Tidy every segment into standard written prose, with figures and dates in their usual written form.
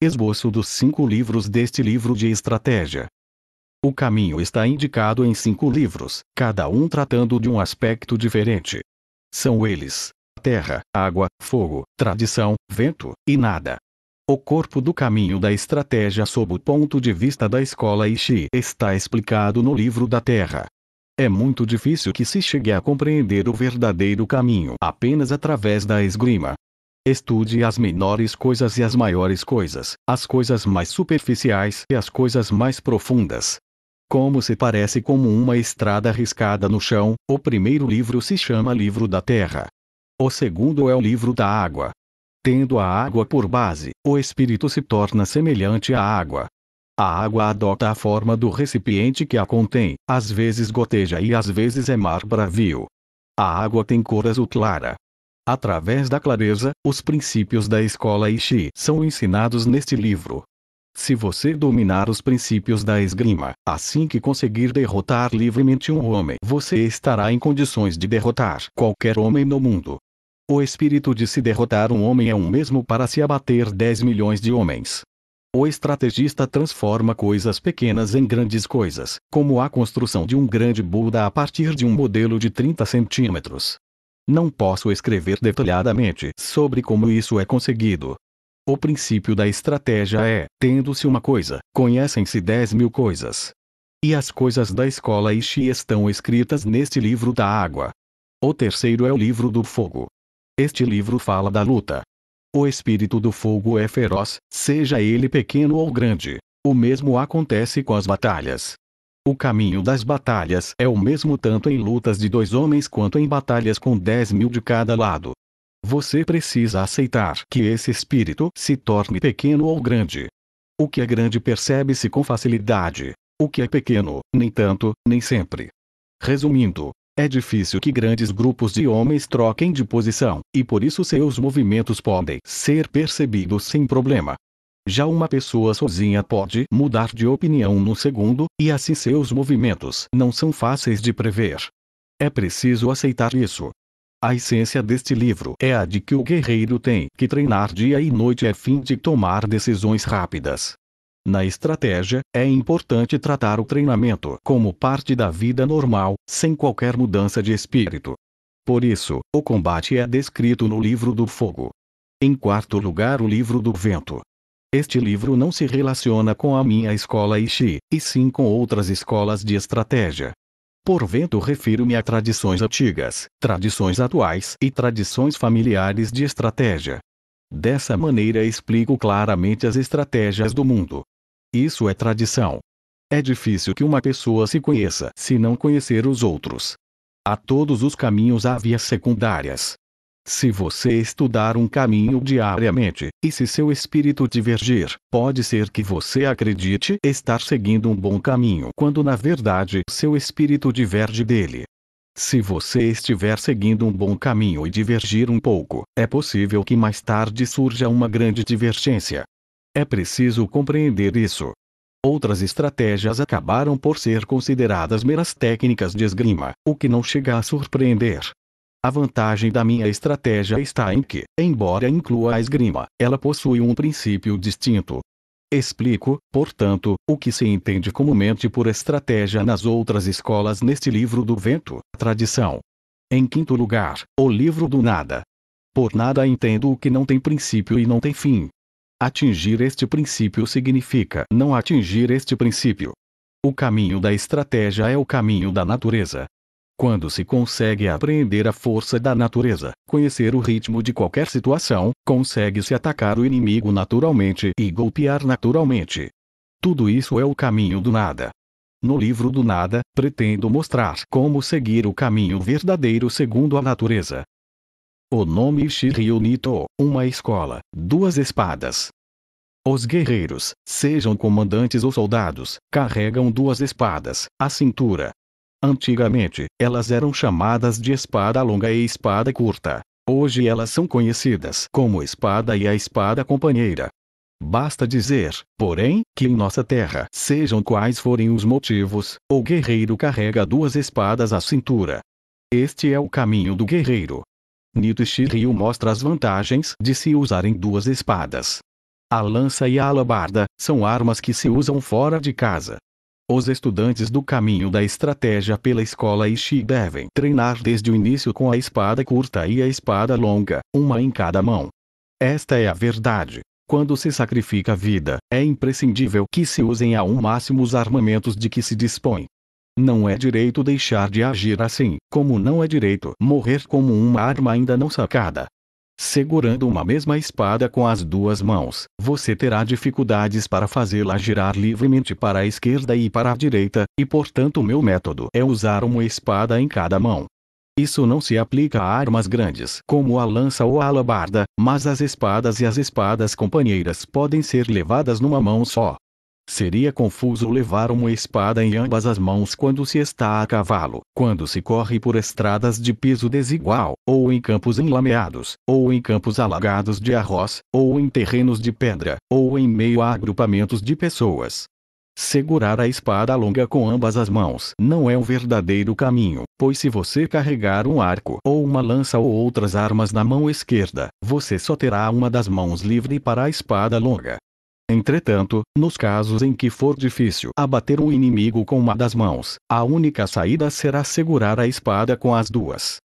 Esboço dos 5 livros deste livro de estratégia. O caminho está indicado em 5 livros, cada um tratando de um aspecto diferente. São eles: terra, água, fogo, tradição, vento e nada. O corpo do caminho da estratégia sob o ponto de vista da escola Ishi está explicado no livro da terra. É muito difícil que se chegue a compreender o verdadeiro caminho apenas através da esgrima. Estude as menores coisas e as maiores coisas, as coisas mais superficiais e as coisas mais profundas. Como se parece como uma estrada riscada no chão, o primeiro livro se chama Livro da Terra. O segundo é o Livro da Água. Tendo a água por base, o espírito se torna semelhante à água. A água adota a forma do recipiente que a contém, às vezes goteja e às vezes é mar bravio. A água tem cor azul clara. Através da clareza, os princípios da escola Ishi são ensinados neste livro. Se você dominar os princípios da esgrima, assim que conseguir derrotar livremente um homem, você estará em condições de derrotar qualquer homem no mundo. O espírito de se derrotar um homem é o mesmo para se abater 10 milhões de homens. O estrategista transforma coisas pequenas em grandes coisas, como a construção de um grande Buda a partir de um modelo de 30 centímetros. Não posso escrever detalhadamente sobre como isso é conseguido. O princípio da estratégia é: tendo-se uma coisa, conhecem-se 10.000 coisas. E as coisas da escola Ishi estão escritas neste livro da água. O terceiro é o livro do fogo. Este livro fala da luta. O espírito do fogo é feroz, seja ele pequeno ou grande. O mesmo acontece com as batalhas. O caminho das batalhas é o mesmo tanto em lutas de 2 homens quanto em batalhas com 10.000 de cada lado. Você precisa aceitar que esse espírito se torne pequeno ou grande. O que é grande percebe-se com facilidade. O que é pequeno, nem tanto, nem sempre. Resumindo, é difícil que grandes grupos de homens troquem de posição, e por isso seus movimentos podem ser percebidos sem problema. Já uma pessoa sozinha pode mudar de opinião num segundo, e assim seus movimentos não são fáceis de prever. É preciso aceitar isso. A essência deste livro é a de que o guerreiro tem que treinar dia e noite a fim de tomar decisões rápidas. Na estratégia, é importante tratar o treinamento como parte da vida normal, sem qualquer mudança de espírito. Por isso, o combate é descrito no livro do fogo. Em quarto lugar, o livro do vento. Este livro não se relaciona com a minha escola Ishi, e sim com outras escolas de estratégia. Por vento refiro-me a tradições antigas, tradições atuais e tradições familiares de estratégia. Dessa maneira explico claramente as estratégias do mundo. Isso é tradição. É difícil que uma pessoa se conheça se não conhecer os outros. A todos os caminhos há vias secundárias. Se você estudar um caminho diariamente, e se seu espírito divergir, pode ser que você acredite estar seguindo um bom caminho quando na verdade seu espírito diverge dele. Se você estiver seguindo um bom caminho e divergir um pouco, é possível que mais tarde surja uma grande divergência. É preciso compreender isso. Outras estratégias acabaram por ser consideradas meras técnicas de esgrima, o que não chega a surpreender. A vantagem da minha estratégia está em que, embora inclua a esgrima, ela possui um princípio distinto. Explico, portanto, o que se entende comumente por estratégia nas outras escolas neste livro do vento, tradição. Em quinto lugar, o livro do nada. Por nada entendo o que não tem princípio e não tem fim. Atingir este princípio significa não atingir este princípio. O caminho da estratégia é o caminho da natureza. Quando se consegue apreender a força da natureza, conhecer o ritmo de qualquer situação, consegue-se atacar o inimigo naturalmente e golpear naturalmente. Tudo isso é o caminho do nada. No livro do nada, pretendo mostrar como seguir o caminho verdadeiro segundo a natureza. O nome Shiryu Nito, uma escola, 2 espadas. Os guerreiros, sejam comandantes ou soldados, carregam 2 espadas, à cintura. Antigamente, elas eram chamadas de espada longa e espada curta. Hoje elas são conhecidas como espada e a espada companheira. Basta dizer, porém, que em nossa terra, sejam quais forem os motivos, o guerreiro carrega 2 espadas à cintura. Este é o caminho do guerreiro. Nito Shiryu mostra as vantagens de se usarem 2 espadas. A lança e a alabarda são armas que se usam fora de casa. Os estudantes do caminho da estratégia pela escola Ishi devem treinar desde o início com a espada curta e a espada longa, uma em cada mão. Esta é a verdade. Quando se sacrifica a vida, é imprescindível que se usem ao máximo os armamentos de que se dispõe. Não é direito deixar de agir assim, como não é direito morrer como uma arma ainda não sacada. Segurando uma mesma espada com as duas mãos, você terá dificuldades para fazê-la girar livremente para a esquerda e para a direita, e portanto meu método é usar uma espada em cada mão. Isso não se aplica a armas grandes como a lança ou a alabarda, mas as espadas e as espadas companheiras podem ser levadas numa mão só. Seria confuso levar uma espada em ambas as mãos quando se está a cavalo, quando se corre por estradas de piso desigual, ou em campos enlameados, ou em campos alagados de arroz, ou em terrenos de pedra, ou em meio a agrupamentos de pessoas. Segurar a espada longa com ambas as mãos não é um verdadeiro caminho, pois se você carregar um arco ou uma lança ou outras armas na mão esquerda, você só terá uma das mãos livre para a espada longa. Entretanto, nos casos em que for difícil abater um inimigo com uma das mãos, a única saída será segurar a espada com as duas.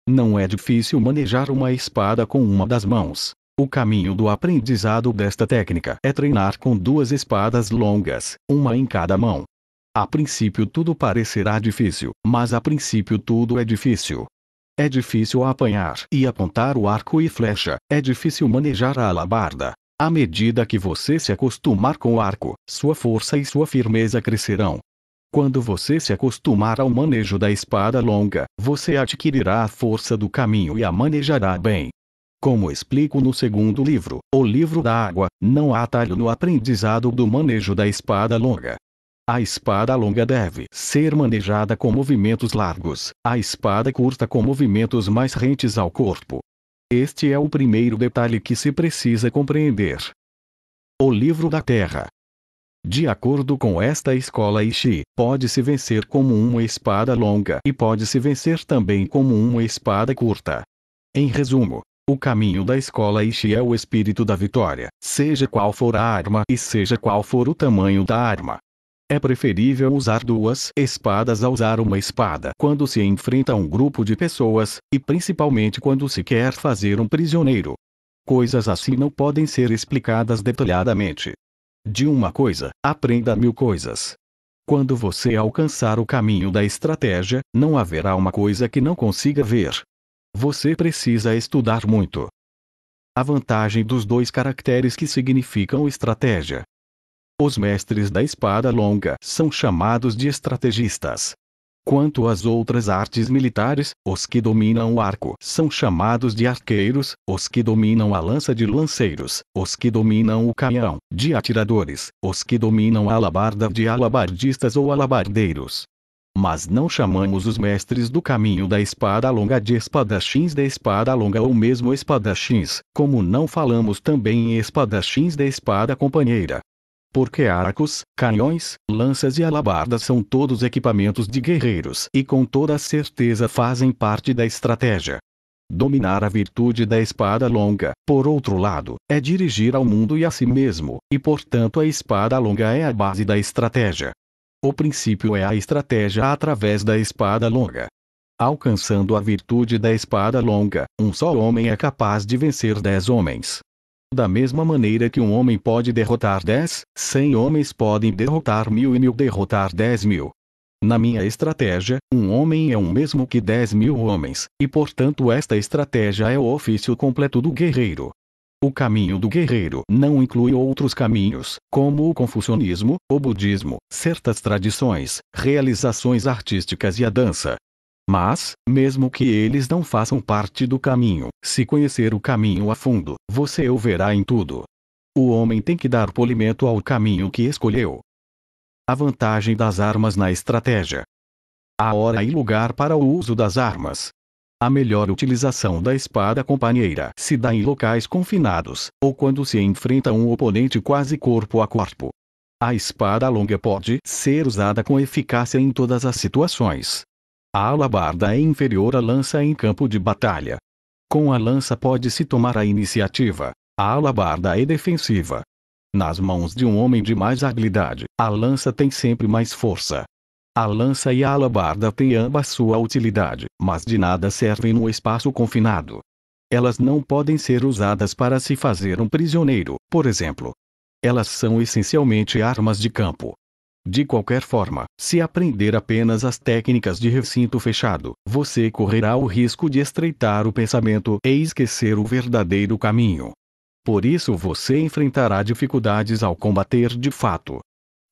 Não é difícil manejar uma espada com uma das mãos. O caminho do aprendizado desta técnica é treinar com duas espadas longas, uma em cada mão. A princípio tudo parecerá difícil, mas a princípio tudo é difícil. É difícil apanhar e apontar o arco e flecha, é difícil manejar a alabarda. À medida que você se acostumar com o arco, sua força e sua firmeza crescerão. Quando você se acostumar ao manejo da espada longa, você adquirirá a força do caminho e a manejará bem. Como explico no segundo livro, O Livro da Água, não há atalho no aprendizado do manejo da espada longa. A espada longa deve ser manejada com movimentos largos, a espada curta com movimentos mais rentes ao corpo. Este é o primeiro detalhe que se precisa compreender. O Livro da Terra. De acordo com esta escola Ishi, pode-se vencer como uma espada longa e pode-se vencer também como uma espada curta. Em resumo, o caminho da escola Ishi é o espírito da vitória, seja qual for a arma e seja qual for o tamanho da arma. É preferível usar duas espadas a usar uma espada quando se enfrenta um grupo de pessoas, e principalmente quando se quer fazer um prisioneiro. Coisas assim não podem ser explicadas detalhadamente. De uma coisa, aprenda 1000 coisas. Quando você alcançar o caminho da estratégia, não haverá uma coisa que não consiga ver. Você precisa estudar muito. A vantagem dos dois caracteres que significam estratégia. Os mestres da espada longa são chamados de estrategistas. Quanto às outras artes militares, os que dominam o arco são chamados de arqueiros, os que dominam a lança de lanceiros, os que dominam o canhão, de atiradores, os que dominam a alabarda de alabardistas ou alabardeiros. Mas não chamamos os mestres do caminho da espada longa de espadachins da espada longa ou mesmo espadachins, como não falamos também em espadachins da espada companheira. Porque arcos, canhões, lanças e alabardas são todos equipamentos de guerreiros e com toda certeza fazem parte da estratégia. Dominar a virtude da espada longa, por outro lado, é dirigir ao mundo e a si mesmo, e portanto a espada longa é a base da estratégia. O princípio é a estratégia através da espada longa. Alcançando a virtude da espada longa, um só homem é capaz de vencer 10 homens. Da mesma maneira que um homem pode derrotar 10, 100 homens podem derrotar 1000 e 1000 derrotar 10.000. Na minha estratégia, um homem é o mesmo que 10.000 homens, e portanto esta estratégia é o ofício completo do guerreiro. O caminho do guerreiro não inclui outros caminhos, como o confucionismo, o budismo, certas tradições, realizações artísticas e a dança. Mas, mesmo que eles não façam parte do caminho, se conhecer o caminho a fundo, você o verá em tudo. O homem tem que dar polimento ao caminho que escolheu. A vantagem das armas na estratégia. A hora e lugar para o uso das armas. A melhor utilização da espada companheira se dá em locais confinados, ou quando se enfrenta um oponente quase corpo a corpo. A espada longa pode ser usada com eficácia em todas as situações. A alabarda é inferior à lança em campo de batalha. Com a lança pode-se tomar a iniciativa. A alabarda é defensiva. Nas mãos de um homem de mais habilidade, a lança tem sempre mais força. A lança e a alabarda têm ambas sua utilidade, mas de nada servem no espaço confinado. Elas não podem ser usadas para se fazer um prisioneiro, por exemplo. Elas são essencialmente armas de campo. De qualquer forma, se aprender apenas as técnicas de recinto fechado, você correrá o risco de estreitar o pensamento e esquecer o verdadeiro caminho. Por isso você enfrentará dificuldades ao combater de fato.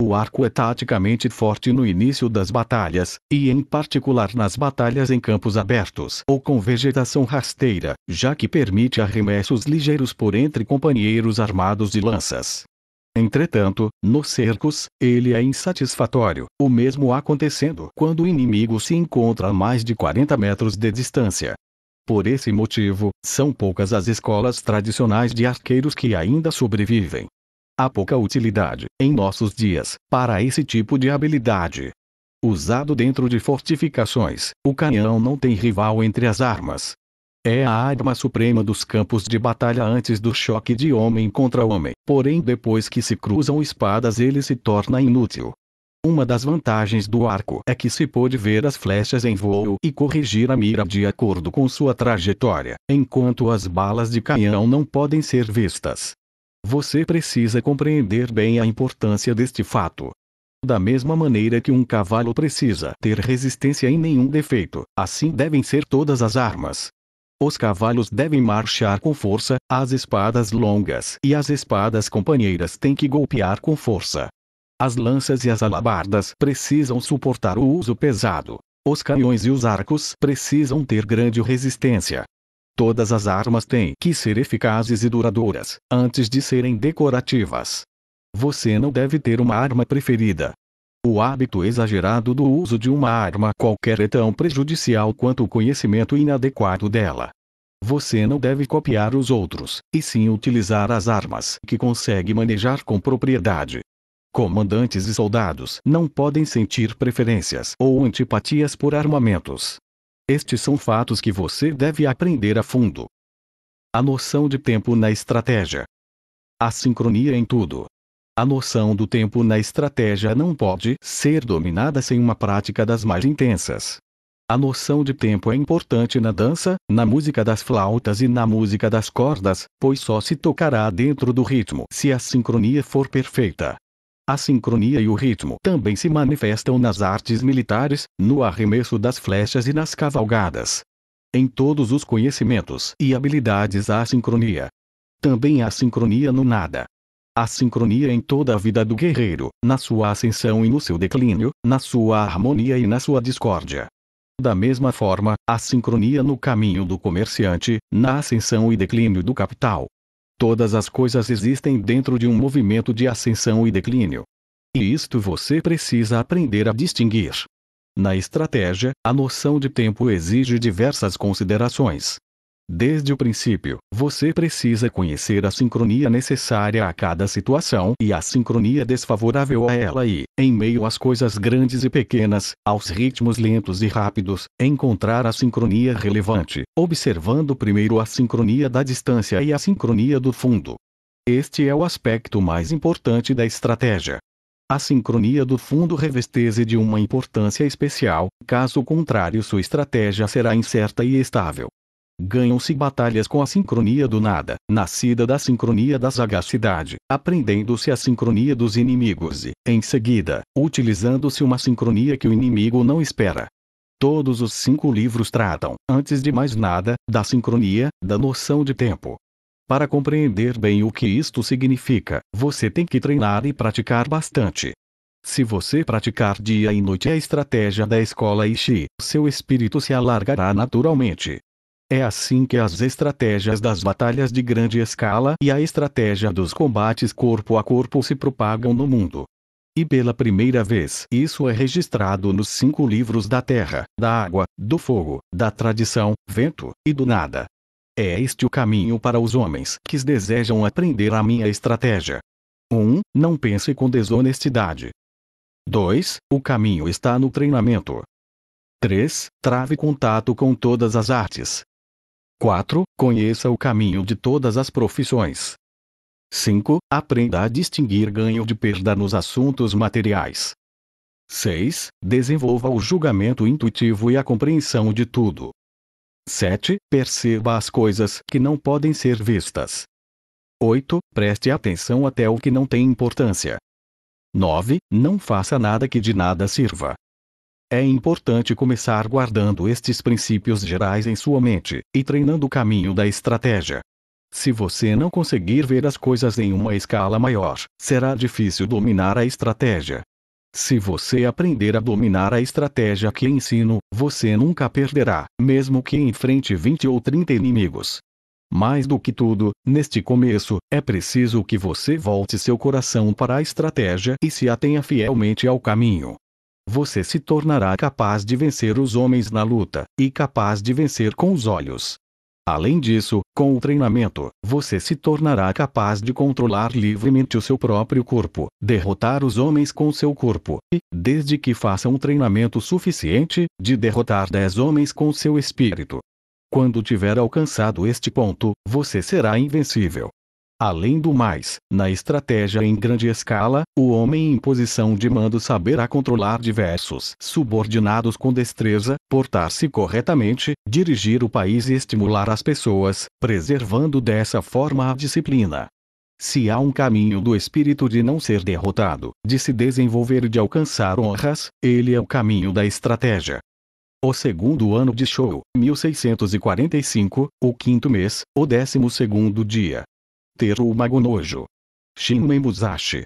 O arco é taticamente forte no início das batalhas, e em particular nas batalhas em campos abertos ou com vegetação rasteira, já que permite arremessos ligeiros por entre companheiros armados de lanças. Entretanto, nos cercos, ele é insatisfatório, o mesmo acontecendo quando o inimigo se encontra a mais de 40 metros de distância. Por esse motivo, são poucas as escolas tradicionais de arqueiros que ainda sobrevivem. Há pouca utilidade, em nossos dias, para esse tipo de habilidade. Usado dentro de fortificações, o canhão não tem rival entre as armas. É a arma suprema dos campos de batalha antes do choque de homem contra homem, porém depois que se cruzam espadas ele se torna inútil. Uma das vantagens do arco é que se pode ver as flechas em voo e corrigir a mira de acordo com sua trajetória, enquanto as balas de canhão não podem ser vistas. Você precisa compreender bem a importância deste fato. Da mesma maneira que um cavalo precisa ter resistência e nenhum defeito, assim devem ser todas as armas. Os cavalos devem marchar com força, as espadas longas e as espadas companheiras têm que golpear com força. As lanças e as alabardas precisam suportar o uso pesado. Os canhões e os arcos precisam ter grande resistência. Todas as armas têm que ser eficazes e duradouras, antes de serem decorativas. Você não deve ter uma arma preferida. O hábito exagerado do uso de uma arma qualquer é tão prejudicial quanto o conhecimento inadequado dela. Você não deve copiar os outros, e sim utilizar as armas que consegue manejar com propriedade. Comandantes e soldados não podem sentir preferências ou antipatias por armamentos. Estes são fatos que você deve aprender a fundo. A noção de tempo na estratégia. A sincronia em tudo. A noção do tempo na estratégia não pode ser dominada sem uma prática das mais intensas. A noção de tempo é importante na dança, na música das flautas e na música das cordas, pois só se tocará dentro do ritmo se a sincronia for perfeita. A sincronia e o ritmo também se manifestam nas artes militares, no arremesso das flechas e nas cavalgadas. Em todos os conhecimentos e habilidades há sincronia. Também há sincronia no nada. Há sincronia em toda a vida do guerreiro, na sua ascensão e no seu declínio, na sua harmonia e na sua discórdia. Da mesma forma, há sincronia no caminho do comerciante, na ascensão e declínio do capital. Todas as coisas existem dentro de um movimento de ascensão e declínio. E isto você precisa aprender a distinguir. Na estratégia, a noção de tempo exige diversas considerações. Desde o princípio, você precisa conhecer a sincronia necessária a cada situação e a sincronia desfavorável a ela e, em meio às coisas grandes e pequenas, aos ritmos lentos e rápidos, encontrar a sincronia relevante, observando primeiro a sincronia da distância e a sincronia do fundo. Este é o aspecto mais importante da estratégia. A sincronia do fundo reveste-se de uma importância especial, caso contrário sua estratégia será incerta e estável. Ganham-se batalhas com a sincronia do nada, nascida da sincronia da sagacidade, aprendendo-se a sincronia dos inimigos e, em seguida, utilizando-se uma sincronia que o inimigo não espera. Todos os 5 livros tratam, antes de mais nada, da sincronia, da noção de tempo. Para compreender bem o que isto significa, você tem que treinar e praticar bastante. Se você praticar dia e noite a estratégia da escola Ishi, seu espírito se alargará naturalmente. É assim que as estratégias das batalhas de grande escala e a estratégia dos combates corpo a corpo se propagam no mundo. E pela primeira vez isso é registrado nos 5 livros da terra, da água, do fogo, da tradição, vento, e do nada. É este o caminho para os homens que desejam aprender a minha estratégia. 1. Não pense com desonestidade. 2. O caminho está no treinamento. 3. Trave contato com todas as artes. 4. Conheça o caminho de todas as profissões. 5. Aprenda a distinguir ganho de perda nos assuntos materiais. 6. Desenvolva o julgamento intuitivo e a compreensão de tudo. 7. Perceba as coisas que não podem ser vistas. 8. Preste atenção até o que não tem importância. 9. Não faça nada que de nada sirva. É importante começar guardando estes princípios gerais em sua mente, e treinando o caminho da estratégia. Se você não conseguir ver as coisas em uma escala maior, será difícil dominar a estratégia. Se você aprender a dominar a estratégia que ensino, você nunca perderá, mesmo que enfrente 20 ou 30 inimigos. Mais do que tudo, neste começo, é preciso que você volte seu coração para a estratégia e se atenha fielmente ao caminho. Você se tornará capaz de vencer os homens na luta, e capaz de vencer com os olhos. Além disso, com o treinamento, você se tornará capaz de controlar livremente o seu próprio corpo, derrotar os homens com seu corpo, e, desde que faça um treinamento suficiente, de derrotar 10 homens com seu espírito. Quando tiver alcançado este ponto, você será invencível. Além do mais, na estratégia em grande escala, o homem em posição de mando saberá controlar diversos subordinados com destreza, portar-se corretamente, dirigir o país e estimular as pessoas, preservando dessa forma a disciplina. Se há um caminho do espírito de não ser derrotado, de se desenvolver e de alcançar honras, ele é o caminho da estratégia. O segundo ano de Shou, 1645, o quinto mês, o 12º dia. Teru Magonojo. Shinmei Musashi.